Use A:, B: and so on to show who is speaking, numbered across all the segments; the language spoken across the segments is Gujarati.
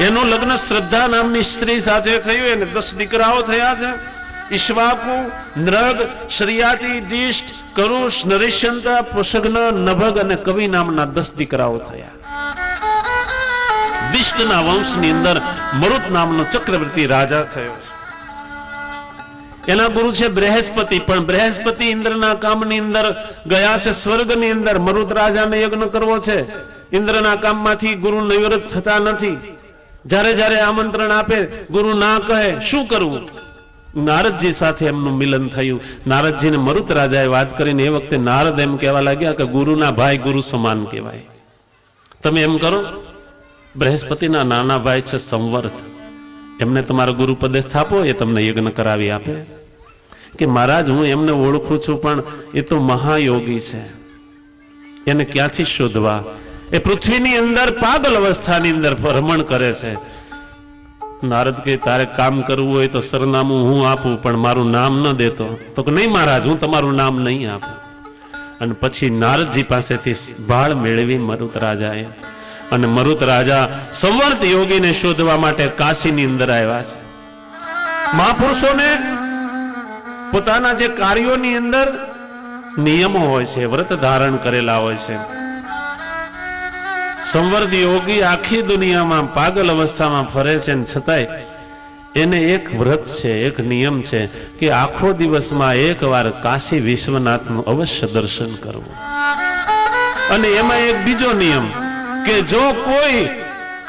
A: એનું લગ્ન શ્રદ્ધા નામની સ્ત્રી સાથે થયું. એને 10 દીકરાઓ થયા છે. ઈશ્વાકુ, નૃગ, શ્રિયાતિ, દિષ્ટ, કરુષ, નરિષ્યંતા, પુષગ્ન, નભગ અને કવિ નામના 10 દીકરાઓ થયા. દિષ્ટના વંશની અંદર મરુત નામનો ચક્રવર્તી રાજા થયો. એના ગુરુ છે બૃહસ્પતિ. પણ બૃહસ્પતિ ઇન્દ્રના કામની અંદર ગયા છે સ્વર્ગની અંદર. મરુત રાજાને યજ્ઞ કરવો છે. ઇન્દ્રના કામમાંથી ગુરુ નિવૃત્ત થતા નથી. જ્યારે જ્યારે આમંત્રણ આપે ગુરુ ના કહે. શું કરવું? નારદજી સાથે એમનું મિલન થયું. નારદજીને મરુત રાજાએ વાત કરીને એ વખતે નારદ એમ કહેવા લાગ્યા કે ગુરુના ભાઈ ગુરુ સમાન કહેવાય. તમે એમ કરો, બૃહસ્પતિના નાના ભાઈ છે સંવર્ત, એમને તમારો ગુરુ પદે સ્થાપો, એ તમને યજ્ઞ કરાવી આપે. કે મહારાજ હું એમને ઓળખું છું પણ એ તો મહાયોગી છે, એને ક્યાંથી શોધવા? એ પૃથ્વીની અંદર પાગલ અવસ્થાની અંદર ભ્રમણ કરે છે. નારદ કે તારે કામ કરવું હોય તો સરનામું હું આપું, પણ મારું નામ ન દેતો. તો કે નહીં મહારાજ, હું તમારું નામ નહીં આપું. અને પછી નારદજી પાસેથી ભાળ મેળવી મરુત રાજાએ. અને મરુત રાજા સંવર્ત યોગીને શોધવા માટે કાશીની અંદર આવ્યા છે. મહાપુરુષોને પોતાના જે કાર્યોની અંદર નિયમો હોય છે, વ્રત ધારણ કરેલા હોય છે. સંવર્ત યોગી આખી દુનિયામાં પાગલ અવસ્થામાં ફરે છે, છતાંય એને એક વ્રત છે, એક નિયમ છે કે આખો દિવસમાં એકવાર કાશી વિશ્વનાથનું અવશ્ય દર્શન કરવું. અને એમાં એક બીજો નિયમ કે જો કોઈ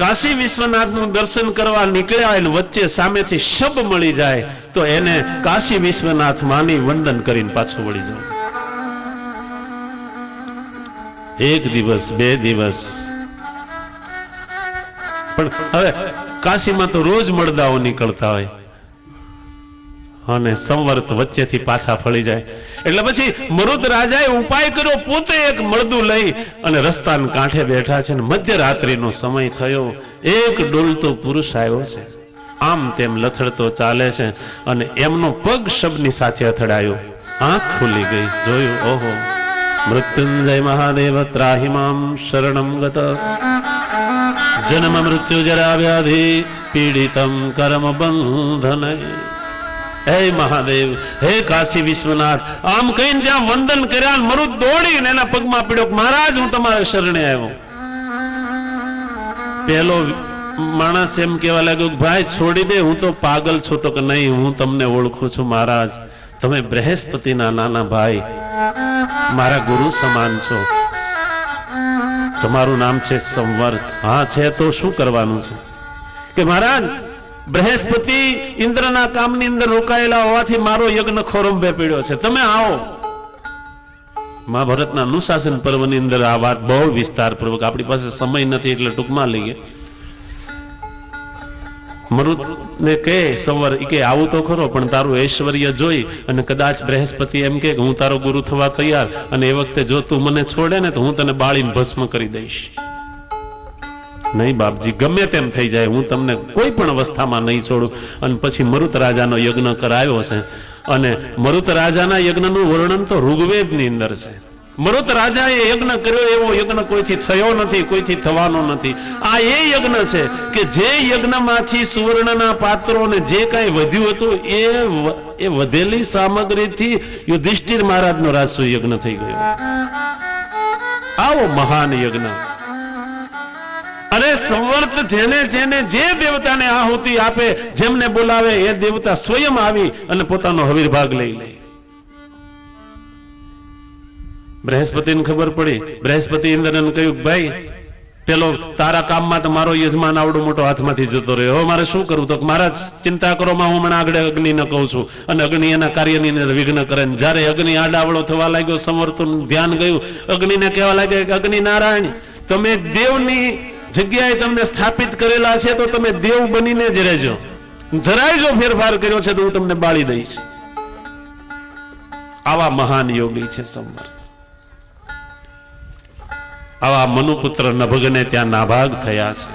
A: કાશી વિશ્વનાથનું દર્શન કરવા નીકળ્યા હોય વચ્ચે સામેથી શબ મળી જાય તો એને કાશી વિશ્વનાથ માની વંદન કરીને પાછું વળી જાય. 1 દિવસ 2 દિવસ, પણ હવે કાશીમાં તો રોજ મળદાઓ નીકળતા હોય અને સંવર્ત વચ્ચેથી પાછા ફળી જાય. એટલે પછી મરુત રાજાએ ઉપાય કર્યો. પોતે એક મળદું લઈ અને રસ્તાના કાંઠે બેઠા છે. મધ્યરાત્રિનો સમય થયો. એક ડોલતો પુરુષ આવ્યો છે, આમ તેમ લથડતો ચાલે છે અને એમનો પગ શબની સાથે અથડાયો. આંખ ખુલી ગઈ. જોયું, ઓહો, મૃત્યુંજય મહાદેવ ત્રાહિમામ શરણમ ગત, જન્મ મૃત્યુ જરા વ્યાધિ પીડિતમ કર્મ બંધન. હે મહાદેવ, હે કાશી વિશ્વનાથ, આમ કહીને જ્યાં વંદન કર્યા મરુત દોડીને એના પગમાં પીડ્યો. મહારાજ, હું તમારા શરણે આવ્યો. પેલો માણસ એમ કહેવા લાગ્યો, ભાઈ છોડી દે, હું તો પાગલ છું. તો કે નહીં, હું તમને ઓળખું છું મહારાજ, તમે બૃહસ્પતિના નાના ભાઈ, મારા ગુરુ સમાન છો. તમારું નામ છે સંવર્ત. હા છે, તો શું કરવાનું છે? કે મહારાજ, બૃહસ્પતિ ઇન્દ્રના કામની અંદર રોકાયેલા હોવાથી મારો યજ્ઞ ખોરંભે પીડ્યો છે, તમે આવો. મહાભારતના અનુશાસન પર્વની અંદર આ વાત બહુ વિસ્તારપૂર્વક, આપણી પાસે સમય નથી એટલે ટૂંકમાં લઈએ. મરુતને કહે સંવર, કે આવું તો ખરો, પણ તારું ઐશ્વર્ય જોઈ અને કદાચ બૃહસ્પતિ એમ કે હું તારો ગુરુ થવા તૈયાર, અને એ વખતે જો તું મને છોડે ને તો હું તને બાળીને ભસ્મ કરી દઈશ. નહીં બાપજી, ગમે તેમ થઈ જાય, હું તમને કોઈ પણ અવસ્થામાં નહીં છોડું. અને પછી મરુત રાજાનો યજ્ઞ કરાયો છે. અને મરુત રાજાના યજ્ઞનું વર્ણન તો ઋગ્વેદની અંદર છે. મરુત રાજાએ યજ્ઞ કર્યો એવો યજ્ઞ કોઈથી થયો નથી, કોઈથી થવાનો નથી. આ એ યજ્ઞ છે કે જે યજ્ઞમાંથી સુવર્ણના પાત્રોને જે કાંઈ વધ્યું હતું એ વધેલી સામગ્રીથી યુધિષ્ઠિર મહારાજનો રાજસુ યજ્ઞ થઈ ગયો. આવો મહાન યજ્ઞ. અરે સંવર્ત જેને જેને જે દેવતાને આહુતિ આપે, જેમને બોલાવે એ દેવતા સ્વયં આવી અને પોતાનો હવિર્ભાગ લઈ લે. બૃહસ્પતિને ખબર પડી. બૃહસ્પતિ ઇન્દ્રને કહ્યું, ભાઈ પેલો તારા કામમાં તો મારો યજમાન આવડો મોટો હાથમાંથી જતો રહ્યો, હવે મારે શું કરવું? તો મહારાજ ચિંતા કરો માં, હું મને આગળ અગ્નિને કહું છું. અને અગ્નિ એના કાર્યની અંદર વિઘ્ન કરે. જયારે અગ્નિ આડાવડો થવા લાગ્યો, સંવર્તનું ધ્યાન ગયું. અગ્નિને કહેવા લાગ્યા કે અગ્નિ નારાયણ, તમે દેવની જગ્યાએ તમને સ્થાપિત કરેલા છે તો તમે દેવ બનીને જ રહેજો. જરાય જો ફેરફાર કર્યો છે તો હું તમને બાળી દઈશ. આવા મહાન યોગી છે સંવર્ત. આવા મનુપુત્ર નભગને ત્યાં નાભાગ થયા છે.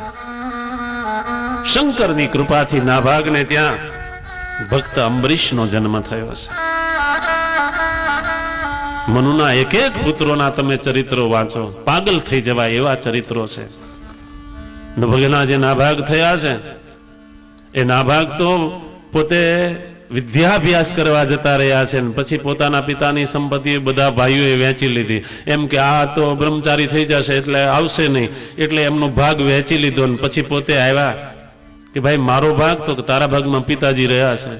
A: શંકરની કૃપાથી નાભાગને ત્યાં ભક્ત અંબરીશનો જન્મ થયો છે. મનુના એક એક પુત્રોના તમે ચરિત્રો વાંચો, પાગલ થઈ જવાય એવા ચરિત્રો છે. નભગના જે નાભાગ થયા છે એ નાભાગ તો પોતે વિદ્યાભ્યાસ કરવા જતા રહ્યા છે, પછી પોતાના પિતાની સંપત્તિ બધા ભાઈઓએ વેચી લીધી, એમ કે આ તો બ્રહ્મચારી થઈ જશે એટલે આવશે નહીં, એટલે એમનો ભાગ વેચી લીધો. ને પછી પોતે આવ્યા કે ભાઈ મારો ભાગ, તો તારા ભાગમાં પિતાજી રહ્યા છે,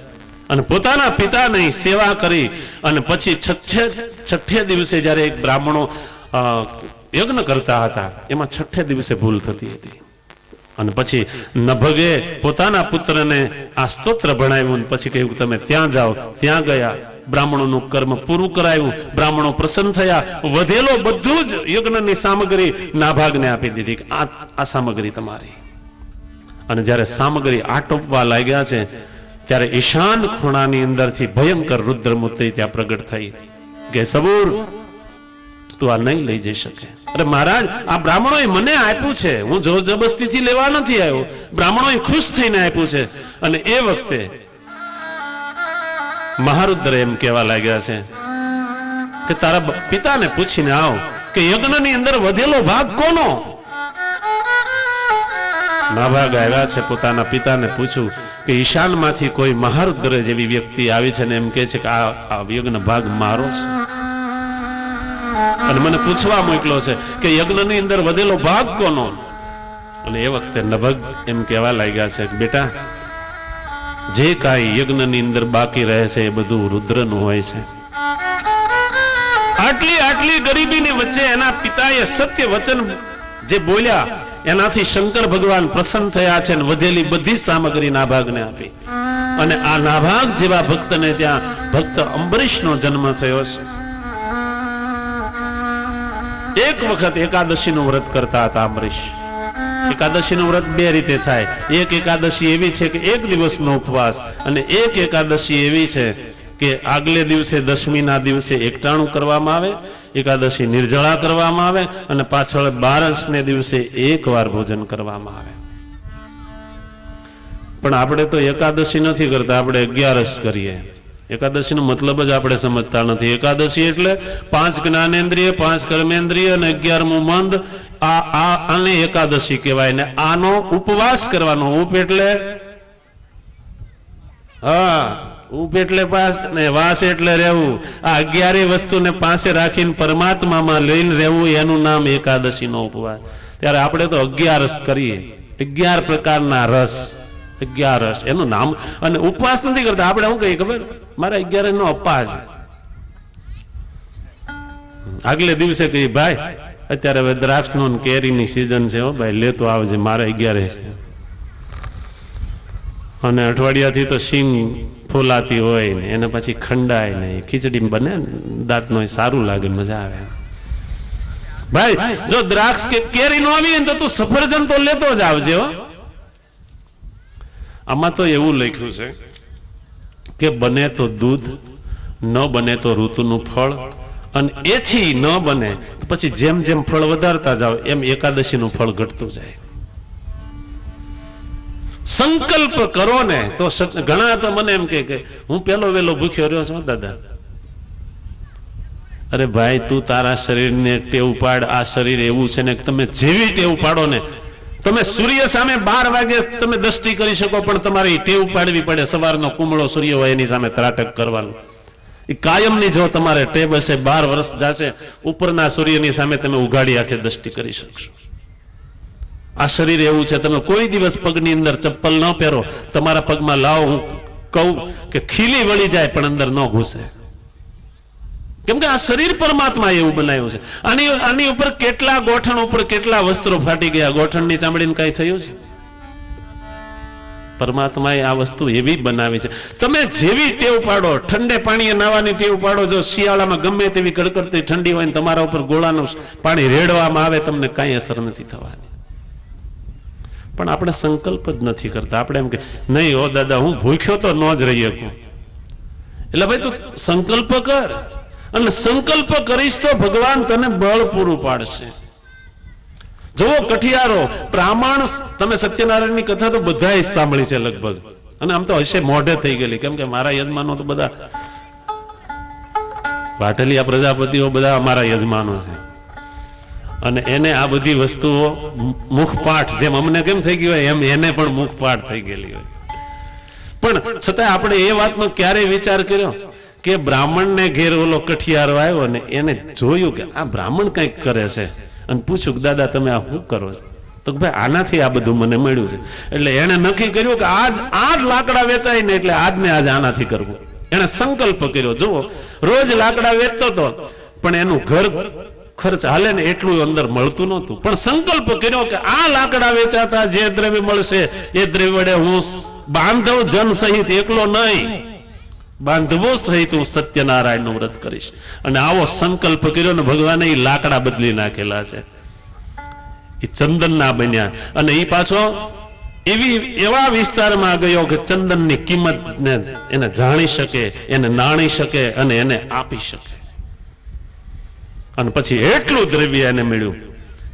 A: અને પોતાના પિતાની સેવા કરી અને પછી છઠ્ઠે દિવસે જ્યારે એક બ્રાહ્મણો યજ્ઞ કરતા હતા, એમાં છઠ્ઠે દિવસે ભૂલ થતી હતી, અને પછી નભગે પોતાના પુત્રને આ સ્તોત્ર ભણાવ્યું, પછી કહ્યું તમે ત્યાં જાઓ. ત્યાં ગયા, બ્રાહ્મણોનું કર્મ પૂરું કરાયું, બ્રાહ્મણો પ્રસન્ન થયા, વધેલો બધું જ યજ્ઞની સામગ્રી નાભાગને આપી દીધી કે આ સામગ્રી તમારી. અને જ્યારે સામગ્રી આટોપવા લાગ્યા છે ત્યારે ઈશાન ખૂણાની અંદરથી ભયંકર રુદ્રમૂર્તિ ત્યાં પ્રગટ થઈ કે સબૂર, તું આ નહીં લઈ જઈ શકે. અરે મહારાજ, આ બ્રાહ્મણોએ મને આપ્યું છે, હું જોર જબરદસ્તીથી લેવા નથી આવ્યો, બ્રાહ્મણોએ ખુશ થઈને આપ્યું છે. અને એ વખતે મહારુદ્ર એમ કહેવા લાગ્યા છે કે તારા પિતાને પૂછીને આવ કે યજ્ઞની અંદર વધેલો ભાગ કોનો? નાભાગ આવ્યા છે, પોતાના પિતાને પૂછ્યું કે ઈશાનમાંથી કોઈ મહારુદ્ર જેવી વ્યક્તિ આવી છે ને એમ કહે છે કે આ યજ્ઞ ભાગ મારો છે, અને મને પૂછવા મોકલો છે કે યજ્ઞની અંદર વધેલો ભાગ કોનો? અને એ વખતે નભગ એમ કહેવા લાગ્યા છે કે બેટા, જે કાંઈ યજ્ઞની અંદર બાકી રહે છે એ બધું રુદ્રનું હોય છે. આટલી ગરીબીની વચ્ચે એના પિતાએ સત્ય વચન જે બોલ્યા એનાથી શંકર ભગવાન પ્રસન્ન થયા છે, અને વધેલી બધી સામગ્રી નાભાગને આપી. અને આ નાભાગ જેવા ભક્તને ત્યાં ભક્ત અંબરીશનો જન્મ થયો છે. એક વખત એકાદશીનું વ્રત કરતા હતા અંબરીશ. એકાદશીનું વ્રત બે રીતે થાય. એક એકાદશી એવી છે કે એક દિવસનો ઉપવાસ, અને એક એકાદશી એવી છે કે આગલે દિવસે દશમીના દિવસે એકટાણું કરવામાં આવે, એકાદશી નિર્જળા કરવામાં આવે, અને પાછળ 12ને દિવસે એકવાર ભોજન કરવામાં આવે. પણ આપણે તો એકાદશી નથી કરતા, આપણે 11 કરીએ. એકાદશીનો મતલબ જ આપણે સમજતા નથી. એકાદશી એટલે 5 જ્ઞાનેન્દ્રિય, 5 કર્મેન્દ્રિય અને 11મું મંદ, આને એકાદશી કહેવાય. ને આનો ઉપવાસ કરવાનો. ઉપ એટલે ઉપ એટલે પાસ, ને વાસ એટલે રહેવું. આ 11 વસ્તુને પાસે રાખીને પરમાત્મામાં લઈને રહેવું, એનું નામ એકાદશીનો ઉપવાસ. ત્યારે આપણે તો 11 કરીએ, 11 પ્રકારના રસ, 11 રસ એનું નામ. અને ઉપવાસ નથી કરતા આપણે. શું કહીએ ખબર? મારા 11 નો અપ્પા છે. આગલે દિવસે કહીએ ભાઈ અત્યારે હવે દ્રાક્ષનો કેરીની સિઝન છે, હો ભાઈ લેતો આવજે, મારા 11 છે. અને અઠવાડિયાથી તો સિંગ ફોલાતી હોય ને એને પછી ખંડાય ને ખીચડી બને, દાંતનો સારું લાગે, મજા આવે. ભાઈ જો દ્રાક્ષ કે કેરી નો આવી ને તો તું સફરજન તો લેતો જ આવજે. હો, આમાં તો એવું લખ્યું છે કે બને તો દૂધ, ન બને તો ઋતુનું ફળ, અને એથી ન બને તો પછી જેમ જેમ ફળ વધારતા જાવ એમ એકાદશીનું ફળ ઘટતું જાય. સંકલ્પ કરો ને તો. ઘણા તો મને એમ કે હું પેલો વેલો ભૂખ્યો રહ્યો છું દાદા. અરે ભાઈ, તું તારા શરીરને ટેવ પાડ. આ શરીર એવું છે ને તમે જેવી ટેવ પાડો ને, તમે સૂર્ય સામે 12 વાગે તમે દ્રષ્ટિ કરી શકો, પણ તમારે ટેવ પાડવી પડે. સવારનો કુમળો સૂર્ય હોય એની સામે ત્રાટક કરવાનું. એ કાયમની જો તમારે ટેવ હશે, 12 વર્ષ જશે, ઉપરના સૂર્યની સામે તમે ઉઘાડી આંખે દ્રષ્ટિ કરી શકશો. આ શરીર એવું છે, તમે કોઈ દિવસ પગની અંદર ચપ્પલ ન પહેરો, તમારા પગમાં લાવ, હું કહું કે ખીલી વળી જાય પણ અંદર ન ઘૂસે. કેમ કે આ શરીર પરમાત્મા એવું બનાવ્યું છે. આની ઉપર કેટલા ગોઠણ ઉપર કેટલા વસ્ત્રો ફાટી ગયા, ગોઠણની ચામડીને કઈ થયું છે? પરમાત્માએ આ વસ્તુ એવી બનાવી છે. તમે જેવી ટેવ પાડો, ઠંડે પાણીએ નાવાની ટેવ પાડો. જો શિયાળામાં ગમે તેવી કડકડતી ઠંડી હોય ને તમારા ઉપર ગોળાનું પાણી રેડવામાં આવે, તમને કાંઈ અસર નથી થવાની. પણ આપણે સંકલ્પ જ નથી કરતા. આપણે એમ કે નહીં હો દાદા, હું ભૂખ્યો તો ન જ રહી શકું. એટલે ભાઈ તું સંકલ્પ કર, અને સંકલ્પ કરીશ તો ભગવાન તને બળ પૂરું પાડશે. જુઓ કઠિયારો પ્રામાણ, તમે સત્યનારાયણની કથા તો બધાએ સાંભળી છે લગભગ, અને આમ તો હશે મોઢે થઈ ગયેલી. કેમ કે મારા યજમાનો તો બધા વાટલિયા પ્રજાપતિઓ બધા અમારા યજમાનો છે. અને એને આ બધી વસ્તુઓ મુખપાઠ, જેમ અમને કેમ થઈ ગયું હોય એમ એને પણ મુખપાઠ થઈ ગયેલી હોય. પણ છતાં આપણે એ વાતનો ક્યારેય વિચાર કર્યો કે બ્રાહ્મણને ઘેર ઓલો કઠિયારો આવ્યો ને એને જોયું કે આ બ્રાહ્મણ કંઈક કરે છે અને પૂછ્યું કે દાદા તમે આ શું કરો છો? તો ભાઈ આનાથી આ બધું મને મળ્યું છે. એટલે એને નક્કી કર્યું કે આજ લાકડા વેચાય ને એટલે આજને આજ આનાથી કરવું. એને સંકલ્પ કર્યો. જુઓ, રોજ લાકડા વેચતો હતો પણ એનું ઘર ખર્ચ હાલે ને એટલું અંદર મળતું નહોતું, પણ સંકલ્પ કર્યો કે આ લાકડા વેચાતા જે દ્રવ્ય મળશે એ દ્રવ્ય વડે હું બાંધવ જન સહિત એકલો નહીં, બાંધવો સહિત હું સત્યનારાયણ નું વ્રત કરીશ. અને આવો સંકલ્પ કર્યો ને ભગવાને એ લાકડા બદલી નાખેલા છે, એ ચંદનના બન્યા. અને એ પાછો એવા વિસ્તારમાં ગયો કે ચંદનની કિંમત ને એને જાણી શકે, એને નાણી શકે અને એને આપી શકે. અને પછી એટલું દ્રવ્ય એને મળ્યું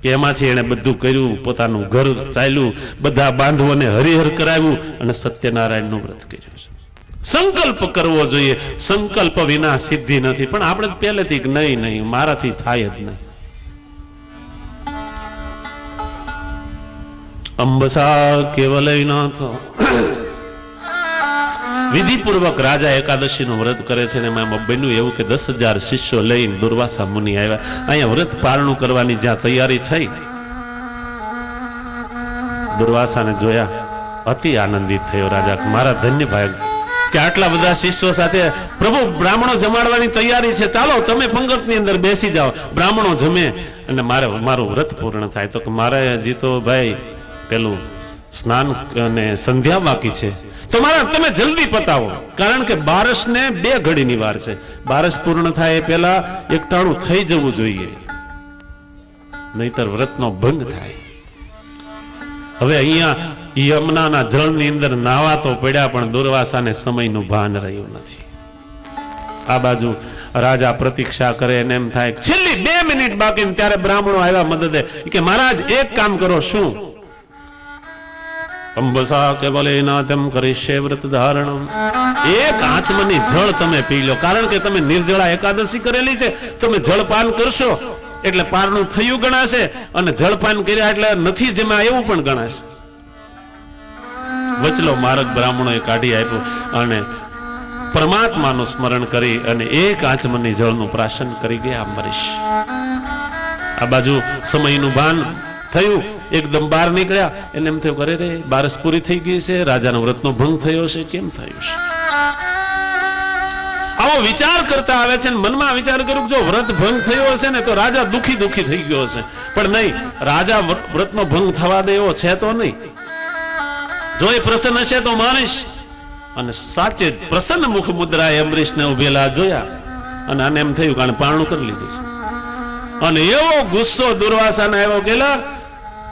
A: કે એમાંથી એને બધું કર્યું, પોતાનું ઘર ચાલ્યું, બધા બાંધવોને હરિહર કરાવ્યું અને સત્યનારાયણ નું વ્રત કર્યું છે. સંકલ્પ કરવો જોઈએ, સંકલ્પ વિના સિદ્ધિ નથી. પણ આપણે પહેલેથી નહીં મારાથી થાય જ નહીં. અંબસા કેવલયનાથ વિધિપૂર્વક રાજા એકાદશી નું વ્રત કરે છે. એમાં બન્યું એવું કે 10,000 શિષ્યો લઈને દુર્વાસા મુનિ આવ્યા. અહીંયા વ્રત પારણું કરવાની જ્યાં તૈયારી થઈ, દુર્વાસાને જોયા, અતિ આનંદિત થયો રાજા. મારા ધન્ય ભાગ કે આટલા બધા શિષ્યો સાથે પ્રભુ બ્રાહ્મણો જમાડવાની તૈયારી છે, ચાલો તમે પંગતની અંદર બેસી જાઓ, બ્રાહ્મણો જમે અને મારું વ્રત પૂર્ણ થાય. તો કે મારે હજી તો ભાઈ પેલું સ્નાન અને સંધ્યા બાકી છે, તો મારા તમે જલ્દી પતાવો, કારણ કે બારસને 2 ઘડીની વાર છે. બારસ પૂર્ણ થાય એ પહેલા એકટાણું થઈ જવું જોઈએ, નહીતર વ્રતનો ભંગ થાય. હવે અહીંયા યમુનાના જળની અંદર નાવા તો પડ્યા પણ દુર્વાસાને સમયનું ભાન રહ્યું નથી. આ બાજુ રાજા પ્રતીક્ષા કરે અને એમ થાય છેલ્લી 2 મિનિટ બાકી, ત્યારે બ્રાહ્મણો આવ્યા મદદે કે મહારાજ એક કામ કરો. શું? અંબસા કેવલેનાથમ કરીશે વ્રત ધારણમ. એક આચમની જળ તમે પી લો, કારણ કે તમે નિર્જળા એકાદશી કરેલી છે. તમે જળપાન કરશો એટલે પારણું થયું ગણાશે, અને જળપાન કર્યા એટલે નથી જેમાં એવું પણ ગણાશે. વચલો માર્ગ બ્રાહ્મણોએ કાઢી આપ્યું અને પરમાત્માનું સ્મરણ કરી અને એક આચમની જળનું પ્રાશન કરી ગયા અંબરીશ. આ બાજુ સમયનું ભાન થયું, એકદમ બહાર નીકળ્યા. એને એમ થયું કરે રે બારસ પૂરી થઈ ગઈ છે, રાજાનો વ્રતનો ભંગ થયો છે, કેમ થયું છે? આવો વિચાર કરતા આવે છે. મનમાં વિચાર કર્યું જો વ્રત ભંગ થયો હશે ને તો રાજા દુખી થઈ ગયો હશે, પણ નહીં, રાજા વ્રતનો ભંગ થવા દે એવો છે તો નહીં. જો એ પ્રસન્ન હશે તો માનીશ. અને સાચે જ પ્રસન્ન મુખ મુદ્રાએ અમરીશને ઉભેલા જોયા અને આને એમ થયું કારણ પારણું કરી લીધું છે. અને એવો ગુસ્સો દુર્વાસાને આવ્યો કે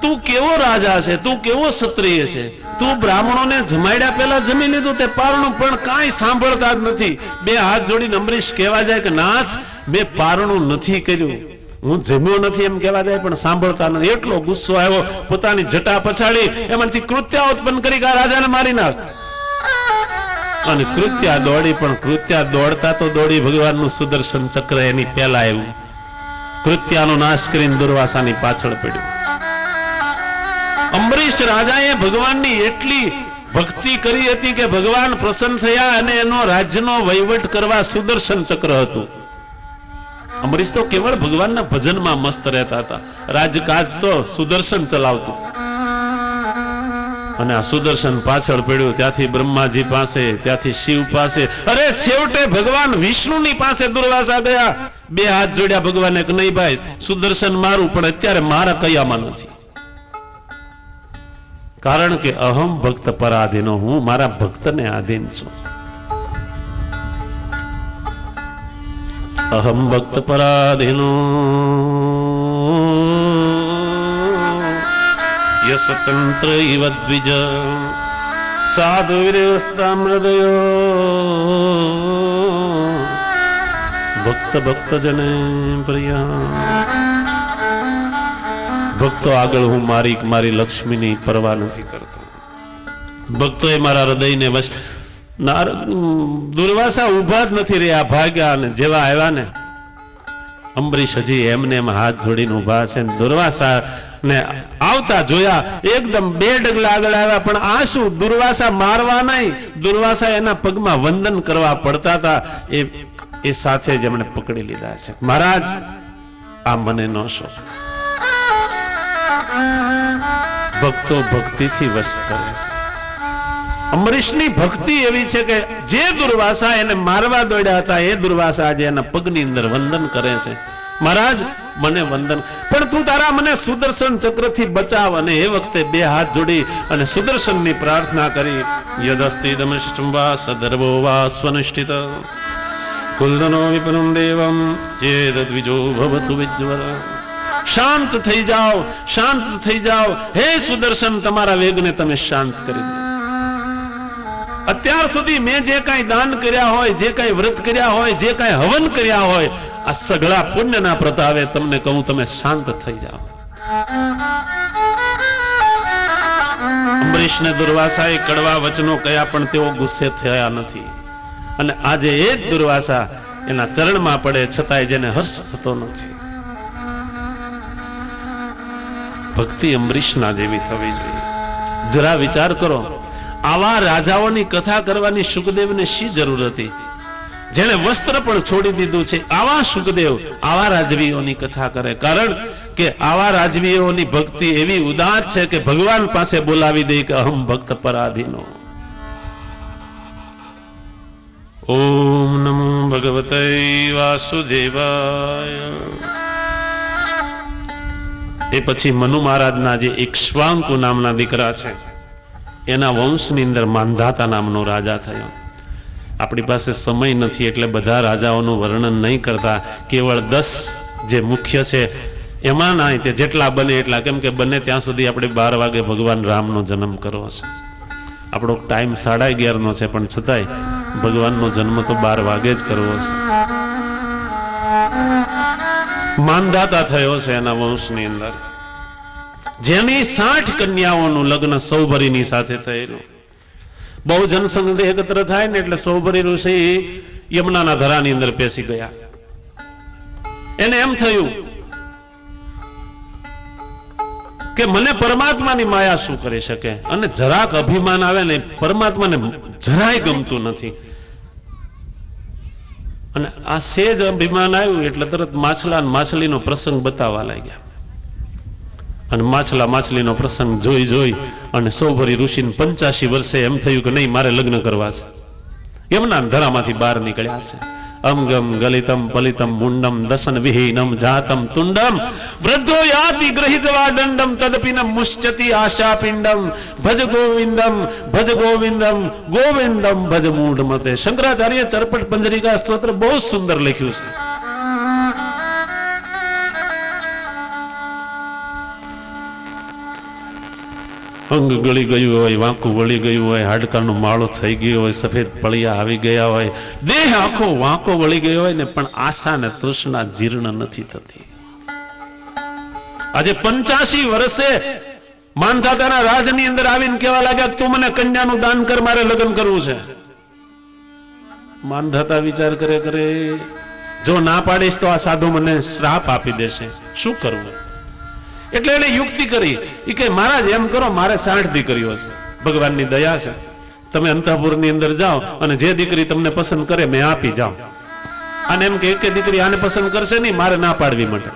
A: તું કેવો રાજા છે, તું કેવો ક્ષત્રિય છે, તું બ્રાહ્મણોને જમાડ્યા પહેલા જમી લીધું, તે પારણું પણ કાંઈ સાંભળતા જ નથી. 2 હાથ જોડીને અમરીશ કહેવા જાય કે નાથ મેં પારણું નથી કર્યું, હું જમ્યો નથી એમ કહેવા જાય પણ સાંભળતા નથી. એટલો ગુસ્સો આવ્યો, પોતાની જટા પછાડી એમાંથી કૃત્યા ઉત્પન્ન કરી કે રાજાને મારી નાખ. અને કૃત્યા દોડી, પણ કૃત્યા દોડતા તો દોડી, ભગવાનનું સુદર્શન ચક્ર એની પહેલા આવ્યું, કૃત્યાનો નાશ કરીને દુર્વાસાની પાછળ પડ્યું. અંબરીશ રાજાએ ભગવાનની એટલી ભક્તિ કરી હતી કે ભગવાન પ્રસન્ન થયા અને એનો રાજ્યનો વહીવટ કરવા સુદર્શન ચક્ર હતું. અંબરીશ તો કેવળ ભગવાનના ભજનમાં મસ્ત રહેતા હતા, રાજકાજ તો સુદર્શન ચલાવતું. અને આ સુદર્શન પાછળ પડ્યું, ત્યાંથી બ્રહ્માજી પાસે, ત્યાંથી શિવ પાસે, અરે છેવટે ભગવાન વિષ્ણુની પાસે દુર્વાસા ગયા. 2 હાથ જોડ્યા ભગવાને કે નહીં ભાઈ સુદર્શન મારું, પણ અત્યારે મારા કયામાં નથી, કારણ કે અહમ ભક્ત પરાધીનો, હું મારા ભક્તને આધીન છું. અહમ ભક્ત પરાધીનો સ્વતંત્ર ઇવ દ્વિજ સાધુ વિરસ્તામ હૃદયો ભક્ત જને પ્રિયા. ભક્તો આગળ હું મારી લક્ષ્મીની પરવા નથી કરતો. ભક્તો એ મારા હૃદયને વશ. દુર્વાસા ઉભા જ નથી રહ્યા, ભાગ્યા અને જેવા આવ્યા ને અંબરીશ હજી એમને એમ હાથ જોડીને ઉભા છે. દુર્વાસા ને આવતા જોયા, એકદમ 2 ડગલા આગળ આવ્યા. પણ આ શું, દુર્વાસા મારવા નહીં, દુર્વાસા એના પગમાં વંદન કરવા પડતા હતા. એ સાથે જ એમણે પકડી લીધા છે. મહારાજ, આ મને ન શોભે. ભક્તો ભક્તિથી વશ કરે છે. અમરીશની ભક્તિ એવી છે કે જે દુર્વાસા એને મારવા દોડ્યા હતા, એ દુર્વાસા આજે એના પગની અંદર વંદન કરે છે. મહારાજ, મને વંદન, પણ તું તારા મને સુદર્શન ચક્રથી બચાવ. અને એ વખતે 2 હાથ જોડી અને સુદર્શનની પ્રાર્થના કરી. યદસ્તિ દમશ્ચમ વા સદર્વો વા સ્વનિષ્ઠિત કુલદનો વિપનમ દેવમ ચેદદ્વિજો ભવતુ વિજ્વર. શાંત થઈ જાઓ, શાંત થઈ જાઓ. હે સુદર્શન, તમારા વેગને તમે શાંત કરી દો. અત્યાર સુધી મેં જે કાંઈ દાન કર્યા હોય, જે કાંઈ વ્રત કર્યા હોય, જે કાંઈ હવન કર્યા હોય, આ સઘળા પુણ્યના પ્રતાપે તમને કહું, તમે શાંત થઈ જાઓ. અંબરીશને દુર્વાસાએ કડવા વચનો કહ્યા, પણ તેઓ ગુસ્સે થયા નથી. અને આજે એ જ દુર્વાસા એના ચરણમાં પડે, છતાંય જેને હર્ષ થતો નથી. ભક્તિ અંબરીશના જેવી થવી જોઈએ. જરા વિચાર કરો, આવા રાજાઓની કથા કરવાની સુખદેવને શી જરૂર હતી? જેને વસ્ત્ર પણ છોડી દીધું છે, આવા સુખદેવ આવા રાજવીઓની કથા કરે. કારણ કે આવા રાજવીઓની ભક્તિ એવી ઉદાત છે કે ભગવાન પાસે બોલાવી દે કે અહમ ભક્ત પરાધીનો. ઓમ નમો ભગવતે વાસુદેવાય. એ પછી મનુ મહારાજના જે ઇક્ષ્વાકુ નામના દીકરા છે, એના વંશની અંદર માંધાતા નામનો રાજા થયો. આપણી પાસે સમય નથી એટલે બધા રાજાઓનું વર્ણન નહીં કરતા. કેવળ 10 જે મુખ્ય છે એમાં ના તે જેટલા બને એટલા, કેમ કે બને ત્યાં સુધી આપણે 12 વાગે ભગવાન રામનો જન્મ કરવો છે. આપણો ટાઈમ 11:30 છે, પણ છતાંય ભગવાનનો જન્મ તો 12 વાગે જ કરવો છે. માંધાતા થયો છે એના વંશની અંદર, જેની 60 કન્યાઓનું લગ્ન સૌભરીની સાથે થયેલું. બહુ જનસંઘ એકત્ર થાય ને એટલે સૌભરી ઋષિ યમુનાના ધરાની અંદર પેસી ગયા. એને એમ થયું કે મને પરમાત્માની માયા શું કરી શકે? અને જરાક અભિમાન આવે ને, પરમાત્માને જરાય ગમતું નથી. અને આ સેજ અભિમાન આવ્યું એટલે તરત માછલા અને માછલીનો પ્રસંગ બતાવવા લાગ્યા. અને માછલા માછલીનો પ્રસંગ જોઈ અને સૌભરી ઋષિને 85 વર્ષે એમ થયું કે નહીં, મારે લગ્ન કરવા છે. યમુના ધરામાંથી બહાર નીકળ્યા છે. અમગમ ગલિતમ પલિતમ મુંડમ દસન વિહીનમ જાતમ તુંડમ વૃદ્ધો યાતિ ગ્રહિતવા દંડમ તદપિનમ મુશ્ચતિ આશા પિંડમ ભજ ગોવિંદમ ગોવિંદમ ભજ મૂઢ મતે. શંકરાચાર્ય ચરપટ પંજરિકા સ્તોત્ર બહુ સુંદર લખ્યું છે. અંગ ગળી ગયું હોય, વાંકું વળી ગયું હોય, હાડકાનો માળો થઈ ગયો હોય, સફેદ પળિયા આવી ગયા હોય, દેહ આખો વાંકો વળી ગયો હોય ને, પણ આશા ને તૃષ્ણા જીર્ણ નથી થતી. આજે 85 વર્ષે માંધાતાના રાજની અંદર આવીને કેવા લાગ્યા, તું મને કન્યાનું દાન કર, મારે લગ્ન કરવું છે. માંધાતા વિચાર કરે, જો ના પાડીશ તો આ સાધુ મને શ્રાપ આપી દેશે, શું કરવું? એટલે એને યુક્તિ કરી કે મહારાજ એમ કરો, મારે 60 દીકરીઓ છે, ભગવાનની દયા છે, તમે અંતઃપુરની અંદર જાઓ અને જે દીકરી તમને પસંદ કરે મેં આપી જાઓ. અને એમ કે દીકરી આને પસંદ કરશે નહીં, મારે ના પાડવી માટે.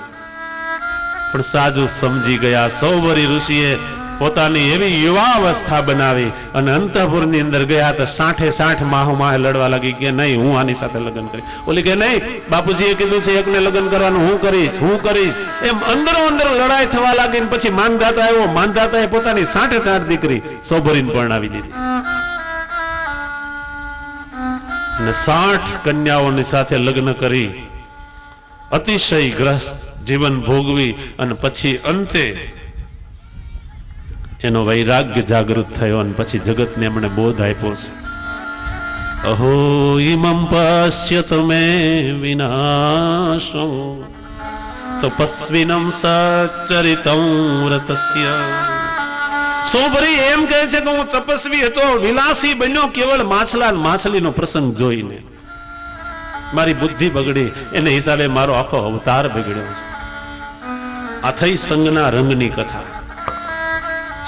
A: પણ સાજુ સમજી ગયા. સૌભરી ઋષિએ પોતાની એવી યુવા અવસ્થા બનાવી અને અંતઃપુરની અંદર ગયા તો 60 માહો માહે લડવા લાગી કે નહીં, હું આની સાથે લગ્ન કરીશ. ઓલી કે નહીં, બાપુજીએ કીધું છે એકને લગ્ન કરવાનું, હું કરીશ. એમ અંદરો અંદર લડાઈ થવા લાગી. પછી માંધાતા આવ્યો. માંધાતાએ પોતાની 60 દીકરી સૌભરીને પરણાવી દીધી અને 60 કન્યાઓની સાથે લગ્ન કરી અતિશય ગ્રસ્ત જીવન ભોગવી અને પછી અંતે એનો વૈરાગ્ય જાગૃત થયો અને પછી જગતને એમણે બોધ આપ્યો છે. અહો ઇમં પશ્યત મે વિનાશો તપસ્વિનમ સચરિતં વ્રતસ્ય. સૌભરી એમ કહે છે કે હું તપસ્વી હતો, વિલાસી બન્યો કેવળ માછલા માછલીનો પ્રસંગ જોઈને. મારી બુદ્ધિ બગડી, એને હિસાબે મારો આખો અવતાર બગડ્યો છે. આ થઈ સંગના રંગની કથા.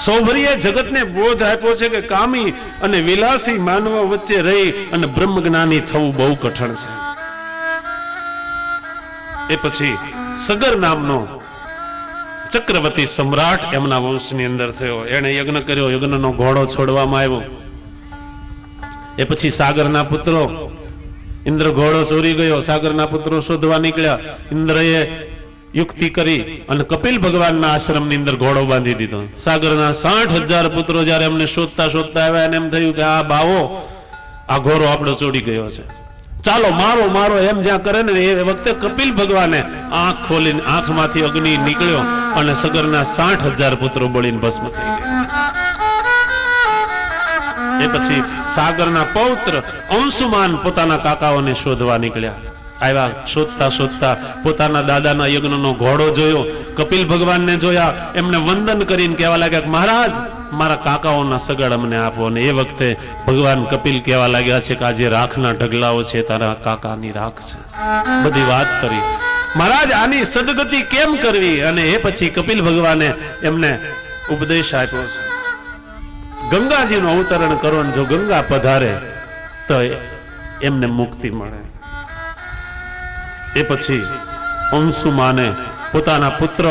A: સૌભરીએ જગતને બોધ આપ્યો છે કે કામી અને વિલાસી માનવો વચ્ચે રહી અને બ્રહ્મજ્ઞાની થવું બહુ કઠણ છે. એ પછી સગર નામનો ચક્રવર્તી સમ્રાટ એમના વંશની અંદર થયો. એને યજ્ઞ કર્યો, યજ્ઞનો ઘોડો છોડવામાં આવ્યો. એ પછી સાગરના પુત્રો, ઇન્દ્ર ઘોડો ચોરી ગયો, સાગરના પુત્રો શોધવા નીકળ્યા. ઇન્દ્રએ યુક્તિ કરી અને કપિલ ભગવાનના આશ્રમની અંદર ઘોડો બાંધી દીધો. સાગરના 60,000 પુત્રો જ્યારે એમને શોધતા શોધતા આવ્યા અને એમ થયું કે આ બાવો, આ ઘોડો આપણો ચોરી ગયો છે, ચાલો મારો મારો એમ જ્યાં કરે ને એ વખતે કપિલ ભગવાને આંખ ખોલીને આંખમાંથી અગ્નિ નીકળ્યો અને સગરના 60,000 પુત્રો બળીને ભસ્મ થઈ ગયા. એ પછી સાગરના પૌત્ર અંશુમાન પોતાના કાકાઓને શોધવા નીકળ્યા. આવ્યા, શોધતા શોધતા પોતાના દાદાના યજ્ઞનો ઘોડો જોયો, કપિલ ભગવાનને જોયા, એમને વંદન કરીને કહેવા લાગ્યા કે મહારાજ, મારા કાકાઓના સગડ અમને આપો. અને એ વખતે ભગવાન કપિલ કહેવા લાગ્યા છે કે આ જે રાખના ઢગલાઓ છે તારા કાકાની રાખ છે. બધી વાત કરી. મહારાજ આની સદગતિ કેમ કરવી? અને એ પછી કપિલ ભગવાને એમને ઉપદેશ આપ્યો છે, ગંગાજીનું અવતરણ કરો, જો ગંગા પધારે તો એમને મુક્તિ મળે. એ પછી અંશુમાને પોતાના પુત્ર